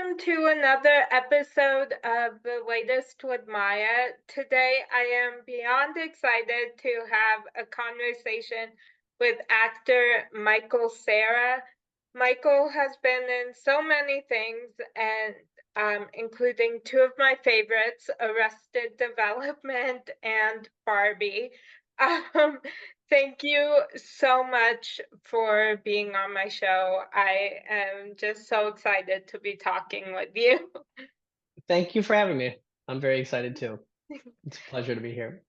welcome to another episode of The Latest to Admire. Today, I am beyond excited to have a conversation with actor Michael Cera. Michael has been in so many things, and including two of my favorites, Arrested Development and Barbie. Um, Thank you so much for being on my show. I am just so excited to be talking with you. Thank you for having me. I'm very excited too. It's a pleasure to be here.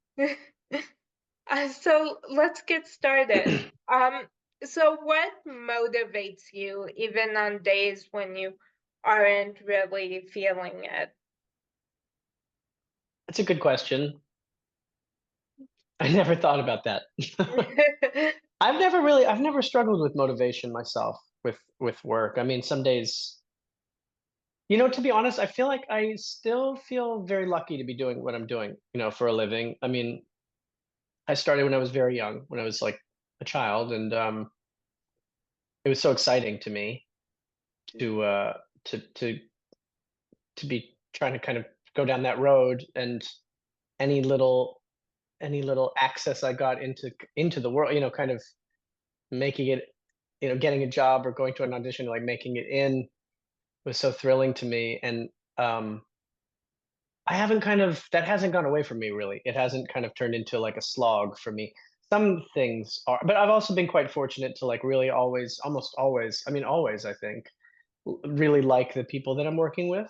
So let's get started. Um, so what motivates you even on days when you aren't really feeling it? That's a good question. I never thought about that. I've never struggled with motivation myself with work. I mean, some days, to be honest, I feel like I still feel very lucky to be doing what I'm doing, for a living. I mean, I started when I was very young, when I was like a child, and it was so exciting to me to uh to to to be trying to kind of go down that road, and any little any little access I got into the world, kind of making it, getting a job or going to an audition, like making it in, was so thrilling to me. And um, I haven't kind of that hasn't gone away from me really. It hasn't kind of turned into like a slog for me. Some things are, but I've also been quite fortunate to like really always, almost always, I mean, always, I think, really like the people that I'm working with.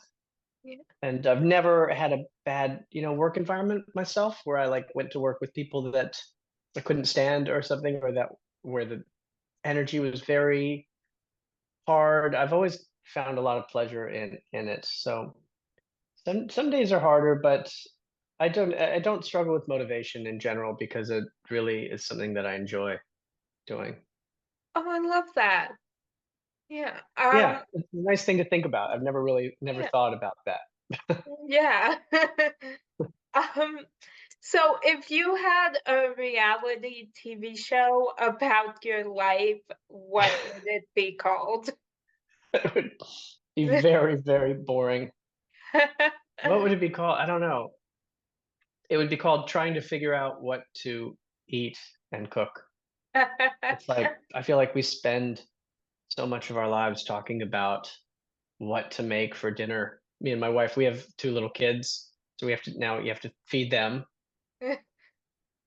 Yeah. And I've never had a bad, work environment myself where I like went to work with people that I couldn't stand or something, or that where the energy was very hard. I've always found a lot of pleasure in it. So some days are harder, but I don't struggle with motivation in general because it really is something that I enjoy doing. Oh, I love that. Yeah. Yeah, it's a nice thing to think about. I've never Yeah. thought about that. Yeah. Um, so if you had a reality TV show about your life, what would it be called? It would be very, very boring. What would it be called? I don't know. It would be called trying to figure out what to eat and cook. It's like I feel like we spend so much of our lives talking about what to make for dinner. Me and my wife, we have two little kids, so you have to feed them,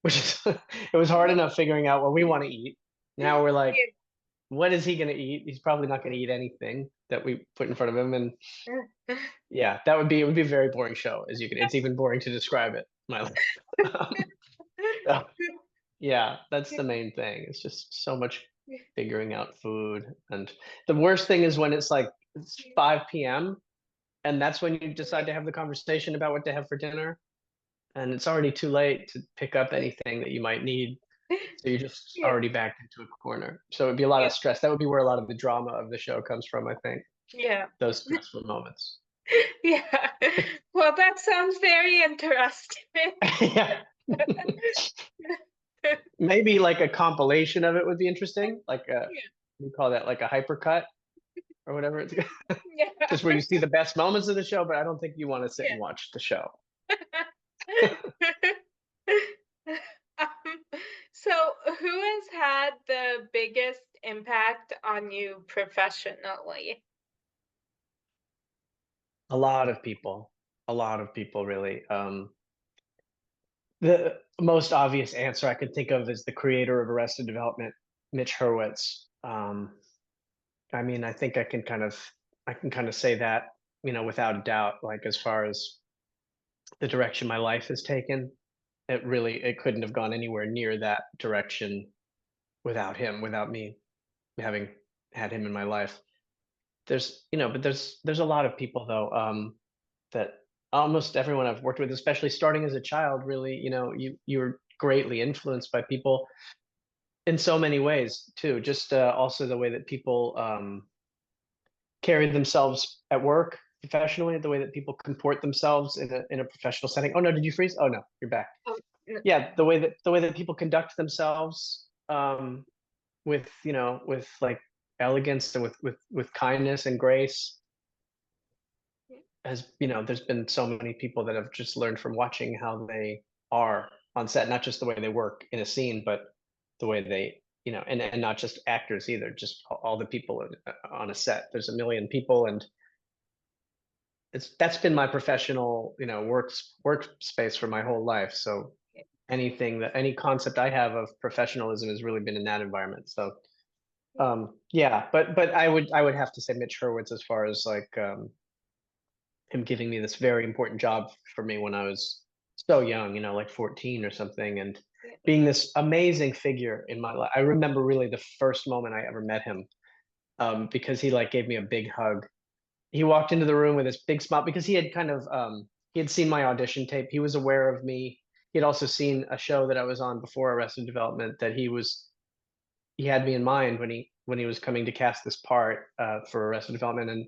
which is it was hard enough figuring out what we want to eat. Now we're like, what is he going to eat? He's probably not going to eat anything that we put in front of him. And yeah, it would be a very boring show, as you can. It's even boring to describe it. My life. So, yeah, that's the main thing. It's just so much figuring out food. And the worst thing is when it's 5 p.m. and that's when you decide to have the conversation about what to have for dinner. And it's already too late to pick up anything that you might need. So you're just Yeah, already backed into a corner. So it'd be a lot yeah, of stress. That would be where a lot of the drama of the show comes from, I think. yeah, Those stressful moments. yeah. Well, that sounds very interesting. Yeah. Maybe like a compilation of it would be interesting. Like we call that like a hypercut or whatever it's Yeah, just where you see the best moments of the show, but I don't think you want to sit yeah. and watch the show. Um, so, who has had the biggest impact on you professionally? A lot of people really. The most obvious answer I could think of is the creator of Arrested Development, Mitch Hurwitz. I mean, I think I can kind of say that, without a doubt, like as far as the direction my life has taken, it couldn't have gone anywhere near that direction without him, without me having had him in my life. But there's a lot of people though, that almost everyone I've worked with, especially starting as a child, really, you're greatly influenced by people in so many ways too. Just also the way that people carry themselves at work professionally, the way that people comport themselves in a professional setting. Oh no, did you freeze? Oh no, you're back. Oh, Yeah, the way that people conduct themselves, with with like elegance and with kindness and grace. as you know, there's been so many people that have just learned from watching how they are on set, not just the way they work in a scene, but the way they, and not just actors either, just all the people on a set. There's a million people, and that's been my professional, workspace for my whole life. So any concept I have of professionalism has really been in that environment. So yeah, but I would have to say Mitch Hurwitz as far as like him giving me this very important job for me when I was so young, like 14 or something, and Yeah. being this amazing figure in my life. I remember really the first moment I ever met him, because he like gave me a big hug. He walked into the room with this big smile because he had kind of he had seen my audition tape. He was aware of me. He had also seen a show that I was on before Arrested Development that he had me in mind when he was coming to cast this part for Arrested Development. And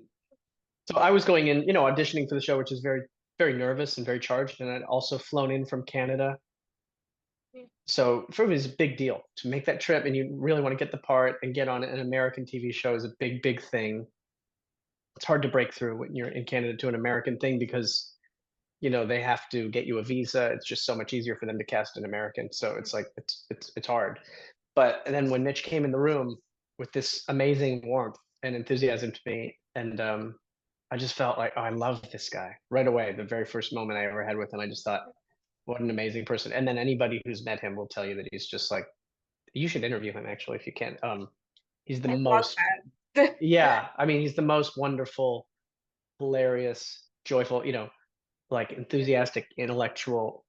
so I was going in, auditioning for the show, which is very, very nervous and very charged. And I'd also flown in from Canada. Yeah. So for me, it's a big deal to make that trip, and you really want to get the part and get on an American TV show is a big, big thing. It's hard to break through when you're in Canada to an American thing because they have to get you a visa. It's just so much easier for them to cast an American. So it's like it's hard. But and then when Mitch came in the room with this amazing warmth and enthusiasm to me, and I just felt like, oh, I love this guy right away. The very first moment I ever had with him, I just thought, what an amazing person. And then anybody who's met him will tell you that he's just like, you should interview him actually if you can. He's the I love most, that. yeah. I mean, he's the most wonderful, hilarious, joyful, like enthusiastic, intellectual,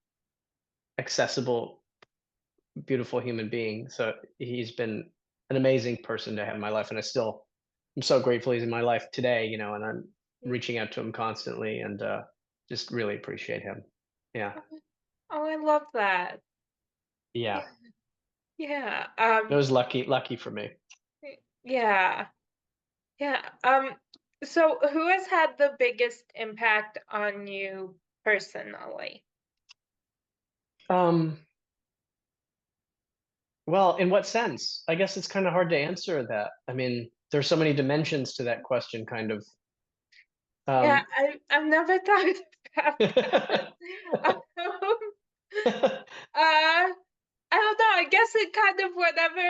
accessible, beautiful human being. So he's been an amazing person to have in my life, and I'm so grateful he's in my life today. And I'm reaching out to him constantly, and just really appreciate him. Yeah, Oh, I love that. yeah. Yeah. Yeah. It was lucky for me. Yeah. Yeah. So who has had the biggest impact on you personally? Um, well, in what sense? I guess it's kind of hard to answer that. I mean, there's so many dimensions to that question, kind of. Yeah, Um, I've never thought about that. Um, I don't know. I guess it kind of whatever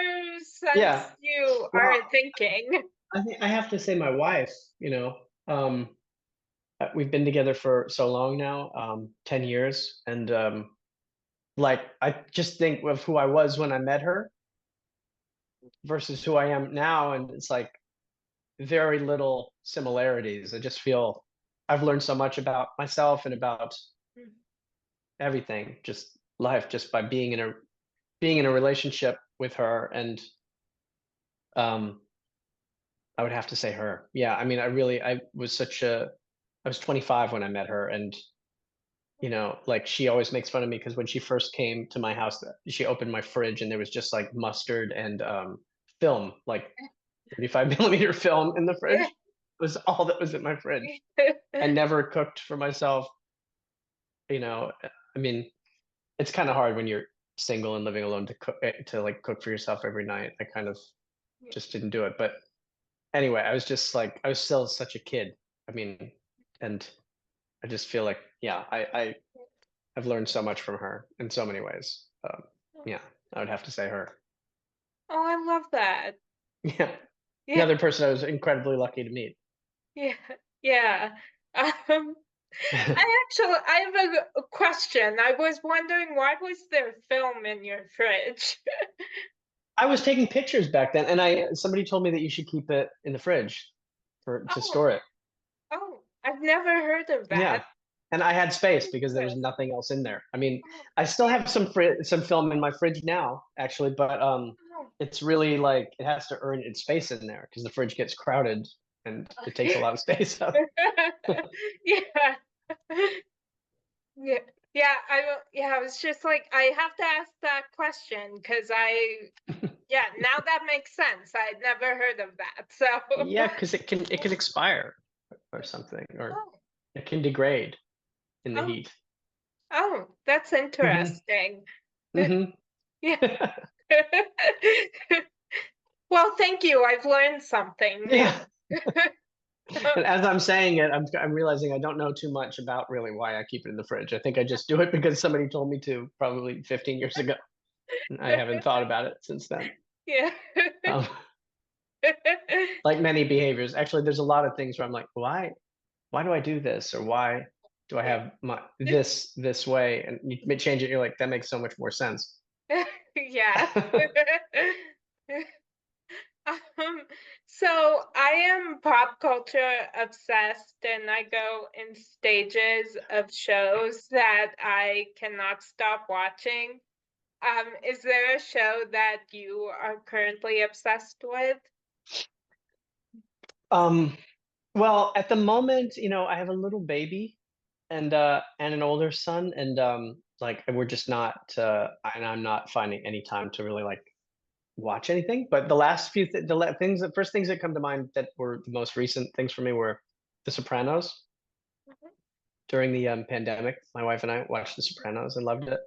yeah. sense you Well, are thinking. I think I have to say my wife, we've been together for so long now, 10 years. And like, I just think of who I was when I met her versus who I am now. And it's like very little similarities. I just feel I've learned so much about myself and about Mm. everything, just life, just by being in a relationship with her. And um, I would have to say her. Yeah. I mean, I was 25 when I met her, and like she always makes fun of me because when she first came to my house, she opened my fridge and there was just like mustard and film, like 35 millimeter film in the fridge. It was all that was in my fridge. I never cooked for myself. I mean, it's kind of hard when you're single and living alone to cook to like cook for yourself every night. I kind of just didn't do it. But anyway, I was just like I was still such a kid. I mean, and I just feel like yeah, I've learned so much from her in so many ways. Yeah, I would have to say her. Oh, I love that. Yeah, Yeah, another person I was incredibly lucky to meet. yeah, yeah. Um, I have a question. I was wondering why was there film in your fridge? I was taking pictures back then, and somebody told me that you should keep it in the fridge to Oh, store it. oh, I've never heard of that. Yeah, and I had space because there was Interest. nothing else in there. I mean, Oh, I still have some film in my fridge now, actually, but oh. it's really like it has to earn its space in there because the fridge gets crowded and it takes a lot of space up. Yeah. Yeah. Yeah, I was just like, I have to ask that question because yeah, now that makes sense. I'd never heard of that. So, Yeah, because it can expire or something, or oh, it can degrade in the oh, heat. oh, that's Hmm. interesting. Hmm. Yeah. Well, thank you. I've learned something new. Yeah. And as I'm saying it, I'm realizing I don't know too much about really why I keep it in the fridge. I think I just do it because somebody told me to probably 15 years ago. And I haven't thought about it since then. Yeah. Um, like many behaviors, actually, there's a lot of things where I'm like, why do I do this, or why do I Yeah. have my this way? And you may change it. You're like, that makes so much more sense. Yeah. Um, so I am pop culture obsessed and I go in stages of shows that I cannot stop watching. Is there a show that you are currently obsessed with? um, well, at the moment, I have a little baby and an older son, and like we're just not and I'm not finding any time to really like watch anything. But the last few things, the first things that come to mind that were the most recent things for me were The Sopranos. Mhm. During the pandemic, my wife and I watched The Sopranos and loved it.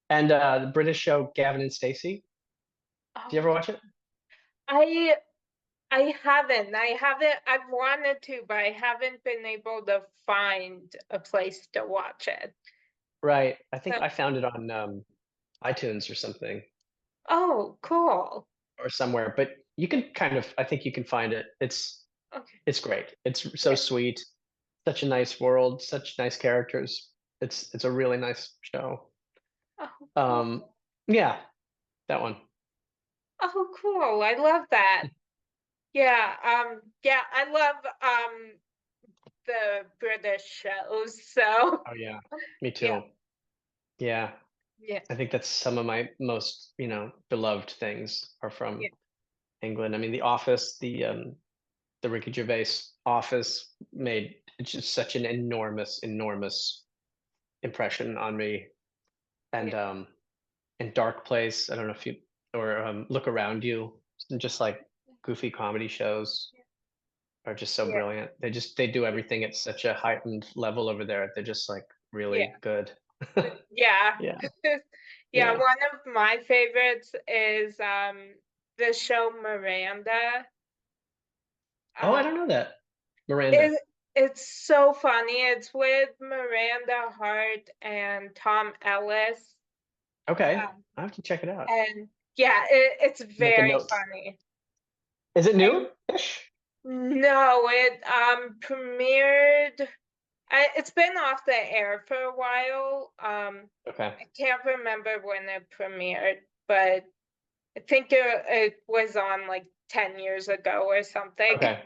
And the British show Gavin and Stacey. Do you Oh, ever watch it? I I haven't. I haven't. I've wanted to, but I haven't been able to find a place to watch it. Right. I think So, I found it on iTunes or something, oh, cool. or somewhere. But you can kind of, I think you can find it. Okay. It's great. It's so Yeah. sweet. Such a nice world. Such nice characters. It's a really nice show. Oh, cool. Um, yeah, that one. Oh, cool. I love that. Yeah. Yeah, I love the British shows. So, Oh yeah, me yeah. too. Yeah, Yeah. I think that's some of my most, beloved things are Yeah. from England. I mean, The Office, the Ricky Gervais Office made just such an enormous, enormous impression on me. And Yeah. Dark Place, I don't know if you or Look Around You, just like goofy comedy shows are just so Yeah. brilliant. They do everything at such a heightened level over there. They're just like Yeah. really good. Yeah. Yeah, Yeah, yeah. one of my favorites is the show Miranda. Oh, I Um don't know that. Miranda. it it's so funny. It's with Miranda Hart and Tom Ellis. Okay, Um, I have to check it out. and yeah, it's Make a very note. funny. Is it And new-ish? no, it premiered. It's been off the air for a while. Okay. I can't remember when it premiered, but I think it was on like 10 years ago or something. Okay. Okay.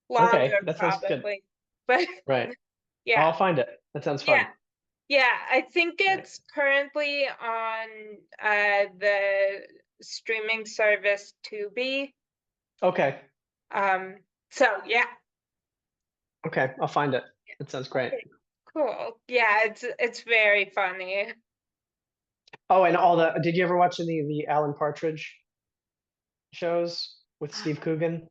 Longer, That sounds good. probably. But Right. yeah, I'll find it. That sounds yeah, fun. yeah. I think Right. it's currently on the streaming service Tubi. Okay. Um, so yeah. Okay. I'll find it. That sounds great. Okay, cool. Yeah, it's very funny. Oh, and did you ever watch any of the Alan Partridge shows with Steve Coogan?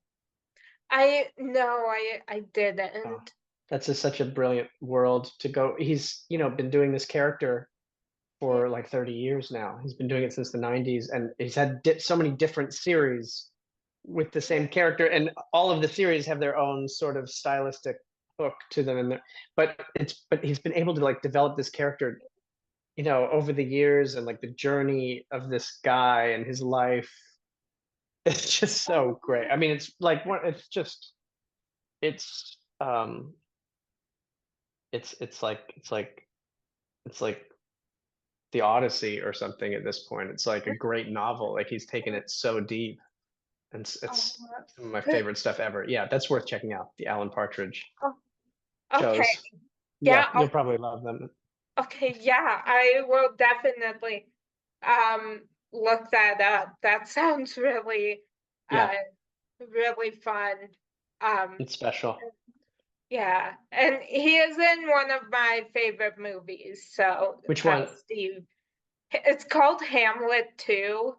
I no, I Oh, didn't. that's such a brilliant world to go. He's, been doing this character Yeah, for like 30 years now. He's been doing it since the 90s, and he's had so many different series with the yeah, same character, and all of the series have their own sort of stylistic hook to them. And but he's been able to like develop this character, over the years, and like the journey of this guy and his life. It's just so great. I mean, it's like what it's it's like the Odyssey or something at this point. It's like a great novel. Like he's taken it so deep, and it's some of my oh, favorite stuff ever. Yeah, that's worth checking out. The Alan Partridge oh, okay. shows. Yeah, Yeah, you'll probably love them. okay, yeah, I will definitely look that up. That sounds really uh Yeah, really fun. Um it's special. yeah, and he is in one of my favorite movies. So, Which one? Steve, it's called Hamlet too.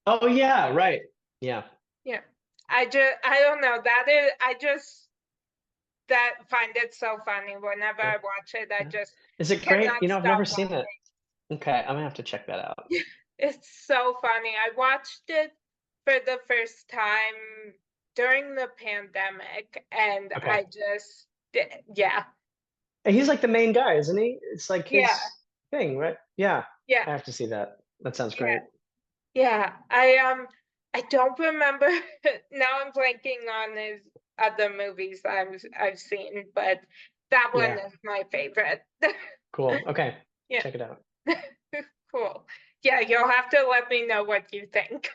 Oh yeah, right. Yeah. Yeah. I don't know. That is I just that find it so funny. Whenever Yeah. I watch it, I Yeah. just Is it great? cannot I've never stop seen it. Okay, I'm gonna have to check that out. watching. It's so funny. I watched it for the first time during the pandemic, and Okay. I just yeah, And he's like the main guy, isn't he? It's like yeah, his thing, right? Yeah. yeah, I have to see that. That sounds yeah, great. yeah. I don't remember now. I'm blanking on his other movies I've seen, but that one Yeah. is my favorite. Cool. Okay. Yeah, Check it out. cool. Yeah, you'll have to let me know what you think.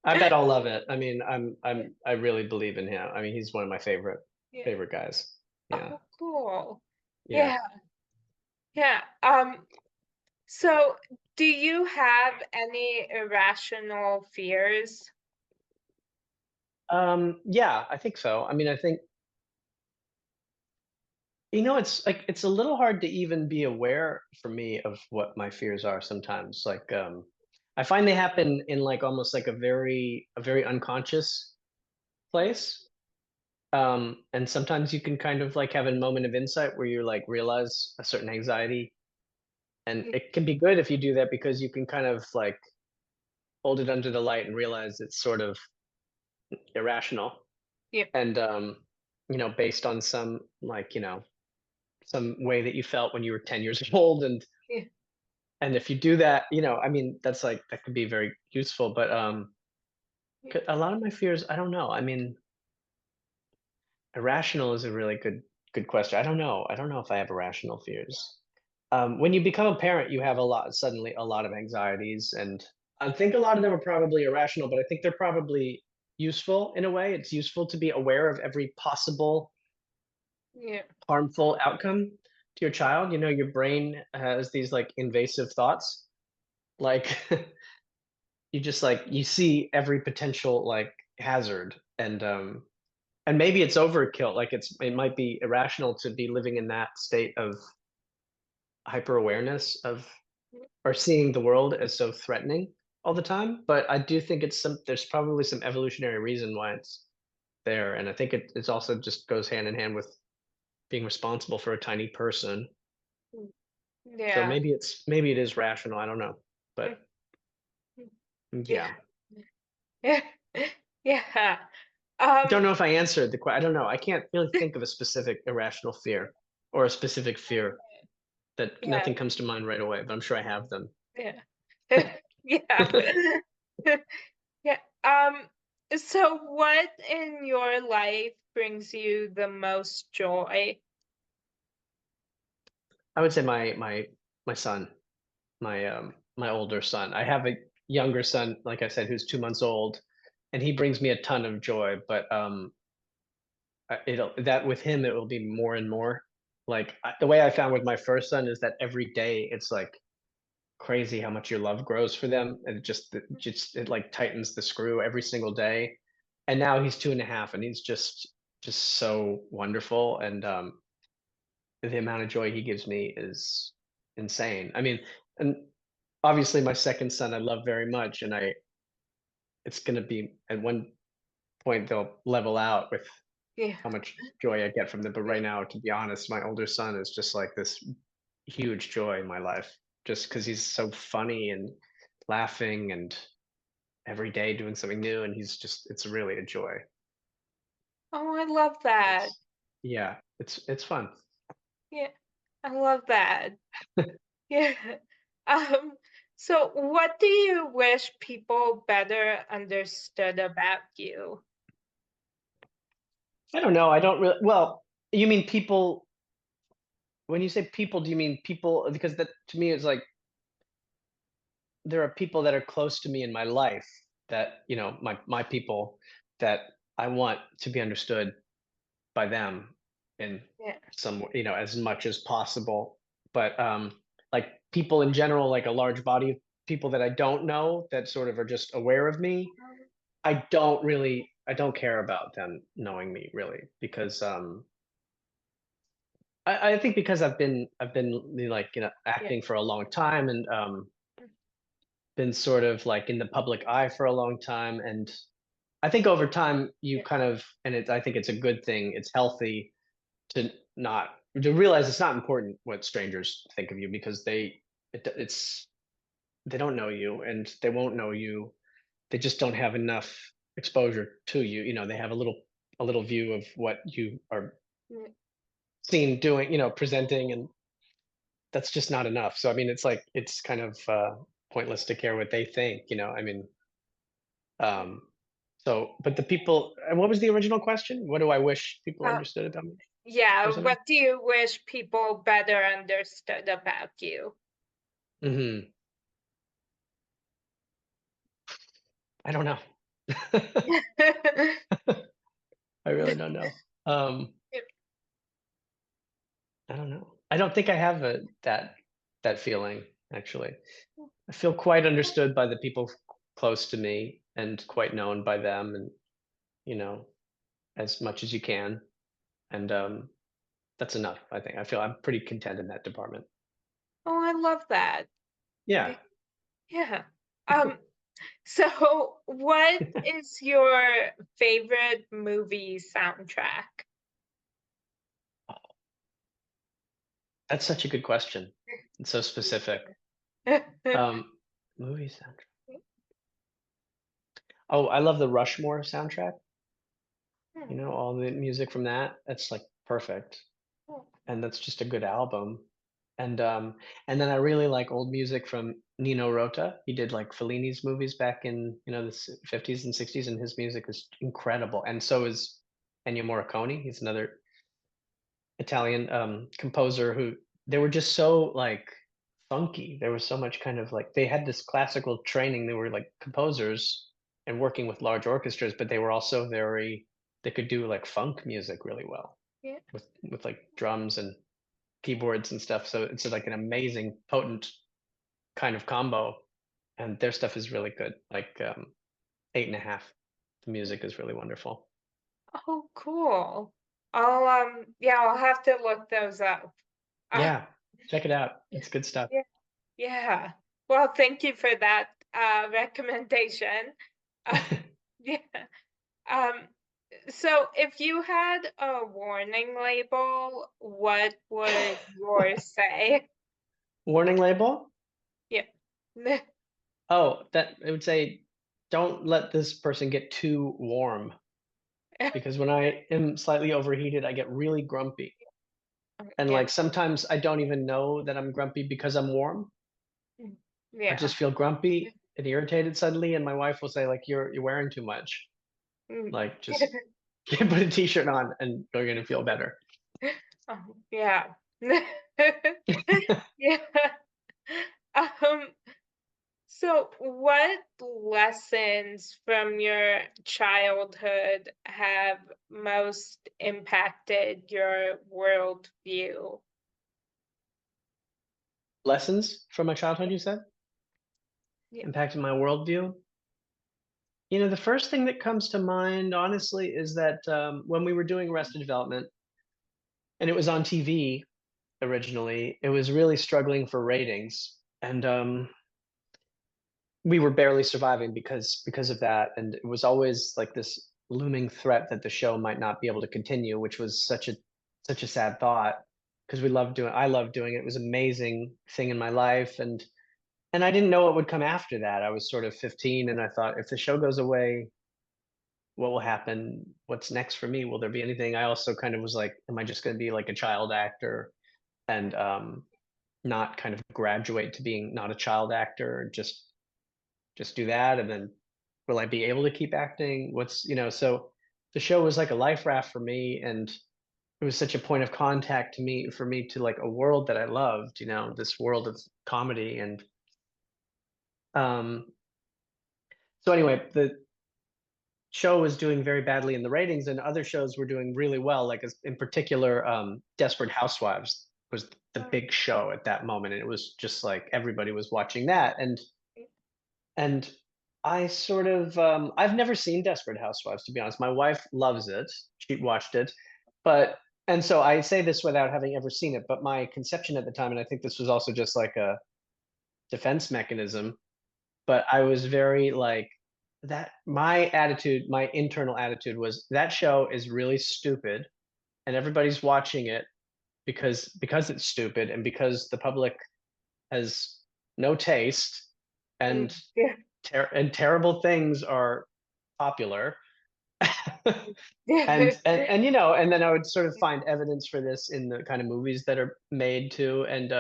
I bet I'll love it. I mean, I really believe in him. I mean, he's one of my Yeah. favorite guys. Yeah. Oh, cool. Yeah. Yeah, yeah. So do you have any irrational fears? Yeah, I think so. I mean, I think it's like it's a little hard to even be aware for me of what my fears are sometimes. Like I find they happen in like almost like a very unconscious place. And sometimes you can kind of like have a moment of insight where you like realize a certain anxiety, and Y- it can be good if you do that because you can kind of like hold it under the light and realize it's sort of irrational Yeah, and based on some some way that you felt when you were 10 years old. yeah, And if you do that, I mean, that could be very useful. But yeah, a lot of my fears, I don't know. I mean, irrational is a really good question. I don't know if I have irrational fears. When you become a parent, you have suddenly a lot of anxieties, and I think a lot of them are probably irrational, but I think they're probably useful in a way. It's useful to be aware of every possible yeah. harmful outcome to your child. Your brain has these like invasive thoughts, like you just like you see every potential like hazard, and maybe it's overkill. Like it might be irrational to be living in that state of hyper awareness of or seeing the world as so threatening all the time. But I do think there's probably some evolutionary reason why it's there, and I think it's also just goes hand in hand with being responsible for a tiny person. Mm, So yeah. maybe it is rational. I don't know, Mm, but mm, yeah. yeah. Yeah. Yeah. Don't Um, know if I answered the question. I don't know. I can't really think of a specific irrational fear or a specific fear that yeah, nothing comes to mind right away, but I'm sure I have them. yeah. Yeah. Yeah. So what in your life brings you the most joy? I would say my son, my older son. I have a younger son, like I said, who's 2 months old, and he brings me a ton of joy. But it'll that with him, it will be more and more. Like the way I found with my first son is that every day it's like crazy how much your love grows for them, and it like tightens the screw every single day. And now he's 2.5, and he's just so wonderful, and the amount of joy he gives me is insane. I mean, and obviously my second son I love very much, and I it's gonna be at one point they'll level out with Yeah. how much joy I get from them. But Yeah. right now, to be honest, my older son is just like this huge joy in my life, just because he's so funny and laughing and every day doing something new, and it's really a joy. Oh, I love that. It's Yeah, it's fun. Yeah. I love that. Yeah. Um, so what do you wish people better understood about you? I don't know. I don't really. Well, you mean people? When you say people, do you mean people? Because that to me is like there are people that are close to me in my life that my people that I want to be understood by them in Yeah. some as much as possible. But like people in general, like a large body of people that I don't know that sort of are just aware of me, I don't care about them knowing me really, because I think because I've been like Yeah. acting for a long time, and been sort of like in the public eye for a long time. And I think over time you Yeah. kind of, I think it's a good thing, it's healthy to not to realize it's not important what strangers think of you, because it's they don't know you and they won't know you. They just don't have enough exposure to you. They have a little a little view of what you are mm, seen doing, presenting, and that's just not enough. So I mean, it's like it's kind of pointless to care what they think. I mean, mm. um, so but the people. And what was the original question? What do I wish people Uh, understood about me, yeah, or something? what do you wish people better understood about you? Hmm. I don't know. I really don't know. I don't know. I don't think I have that feeling, actually. I feel quite understood by the people close to me and quite known by them, and, you know, as much as you can. And that's enough, I think. I feel I'm pretty content in that department. Oh, I love that. Yeah. Y- Yeah. Um, so what is your favorite movie soundtrack? That's such a good question. It's so specific. Um, movie soundtrack. Oh, I love the Rushmore soundtrack. All the music from that. That's like perfect. And that's just a good album. And and then I really like old music from Nino Rota. He did like Fellini's movies back in the 50s and 60s, and his music is incredible. And so is Ennio Morricone. He's another Italian composer who they were just so like funky. There was so much kind of like they had this classical training. They were like composers and working with large orchestras, but they were also very they could do like funk music really well Yeah. with like drums and keyboards and stuff. So it's like an amazing, potent kind of combo. And their stuff is really good. Like 8.5. The music is really wonderful. Oh, cool. Yeah, I'll have to look those up. Uh, Yeah, check it out. It's good stuff. yeah, yeah. Well, thank you for that recommendation. Uh, yeah. Um, so if you had a warning label, what would yours say? Warning label. Yeah. Oh, that it would say, don't let this person get too warm, because when I am slightly overheated, I get really grumpy. And Yeah. like sometimes I don't even know that I'm grumpy because I'm warm. Mm, I yeah. just feel grumpy and irritated suddenly, and my wife will say like, you're wearing too much. Mm. Like just put a t-shirt on and you're gonna feel better. Oh, yeah. Yeah. Um, so what lessons from your childhood have most impacted your worldview? Lessons from my childhood, you said, Yeah. impacted my worldview. The first thing that comes to mind, honestly, is that when we were doing Arrested Development, and it was on TV originally, it was really struggling for ratings, and we were barely surviving because of that, and it was always like this looming threat that the show might not be able to continue, which was such a sad thought because I loved doing it. It was an amazing thing in my life, and I didn't know what would come after that. I was sort of 15, and I thought, if the show goes away, what will happen? What's next for me? Will there be anything? I also kind of was like, am I just going to be like a child actor and not kind of graduate to being not a child actor and just do that? And then will I be able to keep acting? So the show was like a life raft for me, and it was such a point of contact to me for me to like a world that I loved, this world of comedy. And um so anyway, the show was doing very badly in the ratings, and other shows were doing really well. Like in particular, Desperate Housewives was the Oh, big show at that moment, and it was just like everybody was watching that. And I sort of I've never seen Desperate Housewives, to be honest. My wife loves it; she watched it, but and so I say this without having ever seen it. But my conception at the time, and I think this was also just like a defense mechanism, but I was very like that my internal attitude was that show is really stupid and everybody's watching it because it's stupid and because the public has no taste, and yeah. terrible things are popular. And you know, and then I would sort of find evidence for this in the kind of movies that are made too. And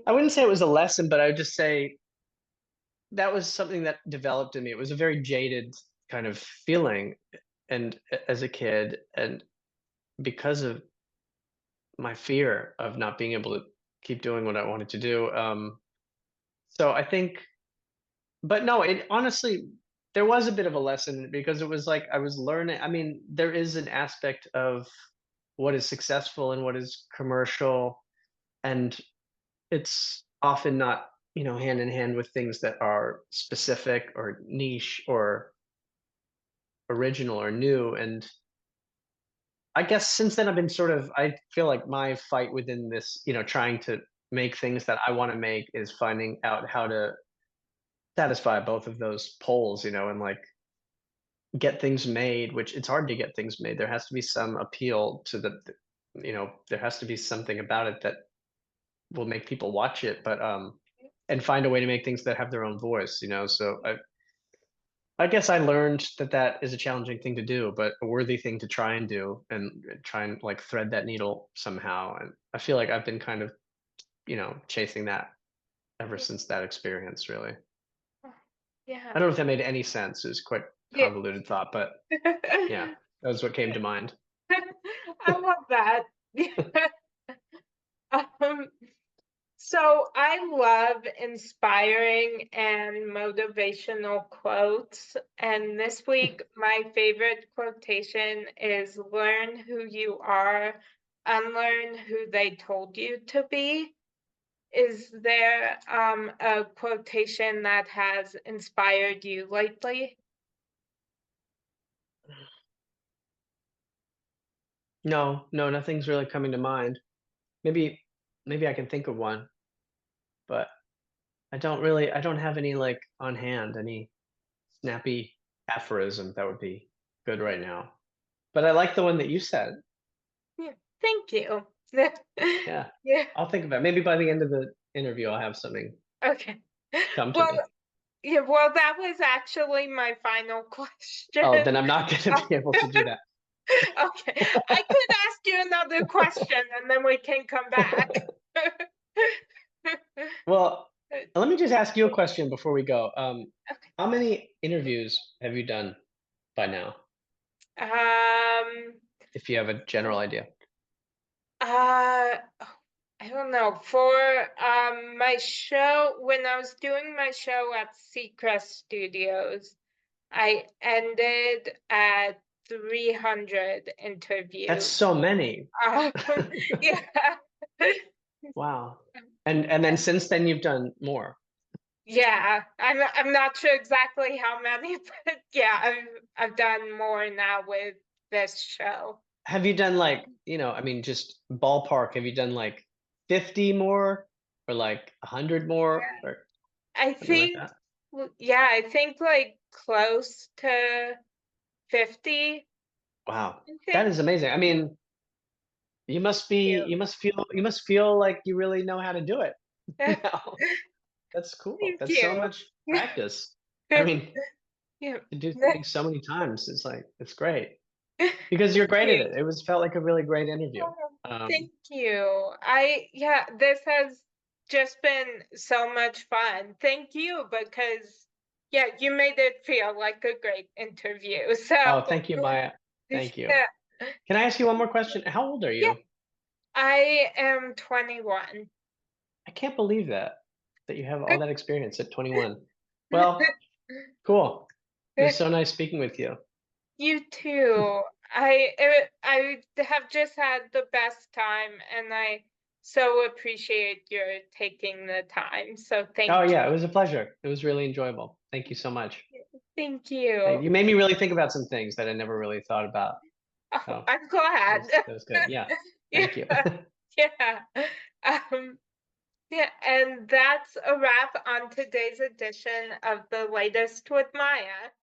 I wouldn't say it was a lesson, but I would just say that was something that developed in me. It was a very jaded kind of feeling, and as a kid, and because of my fear of not being able to keep doing what I wanted to do. So I think, but no, it honestly, there was a bit of a lesson because it was like I was learning. I mean, there is an aspect of what is successful and what is commercial, and it's often not, you know, hand in hand with things that are specific or niche or original or new. And I guess since then I've been sort of, I feel like my fight within this, you know, trying to make things that I want to make is finding out how to satisfy both of those poles, you know, and like get things made, which it's hard to get things made. There has to be some appeal to you know, there has to be something about it that will make people watch it, but and find a way to make things that have their own voice, you know. So I guess I learned that that is a challenging thing to do, but a worthy thing to try and do, and try and like thread that needle somehow. And I feel like I've been kind of, you know, chasing that ever since that experience, really. Yeah. I don't know if that made any sense. It was quite Yeah. convoluted thought, but yeah, that was what came to mind. I love that. Um, so I love inspiring and motivational quotes. And this week, my favorite quotation is learn who you are, unlearn who they told you to be. Is there a quotation that has inspired you lately? No, no, nothing's really coming to mind. Maybe, maybe I can think of one, but I don't have any like on hand, any snappy aphorism that would be good right now. But I like the one that you said. Yeah, thank you. Yeah, Yeah, I'll think about it. Maybe by the end of the interview, I'll have something okay. come to Well, me. yeah, well, that was actually my final question. Oh, then I'm not going to be able to do that. Okay, I could ask you another question and then we can come back. Well, let me just ask you a question before we go. Okay. How many interviews have you done by now, Um, if you have a general idea? oh, I don't know. For my show, when I was doing my show at Seacrest Studios, I ended at 300 That's interviews. so many. Um, yeah. Wow. And then since then you've done more. Yeah, I'm not sure exactly how many, but yeah, I've done more now with this show. Have you done like, you know, I mean, just ballpark, have you done like 50 more or like 100 more Yeah, or I something like think, that? yeah, I think like close to 50, Wow. I That think. is amazing. I mean, You. you must feel like you really know how to do it. No, that's cool. Thank That's so you. much practice. I mean, Yeah. to do something so many times, it's like it's great because you're Thank great at you. it. It was felt like a really great interview. Oh, Um, thank you. Yeah, this has just been so much fun. Thank you because, yeah, you made it feel like a great interview. So, oh, thank you, Maya. Thank you. yeah, Can I ask you one more question? How old are yeah, you? I am 21. I can't believe that you have all that experience at 21. Well, cool. It was so nice speaking with you. You too. I have just had the best time, and I so appreciate your taking the time. So Oh thank you. yeah, it was a pleasure. It was really enjoyable. Thank you so much. Thank you. You made me really think about some things that I never really thought about. Oh, So I'm glad. that was good. Yeah. Yeah, Thank you. yeah. Um, yeah, and that's a wrap on today's edition of the latest with Maya.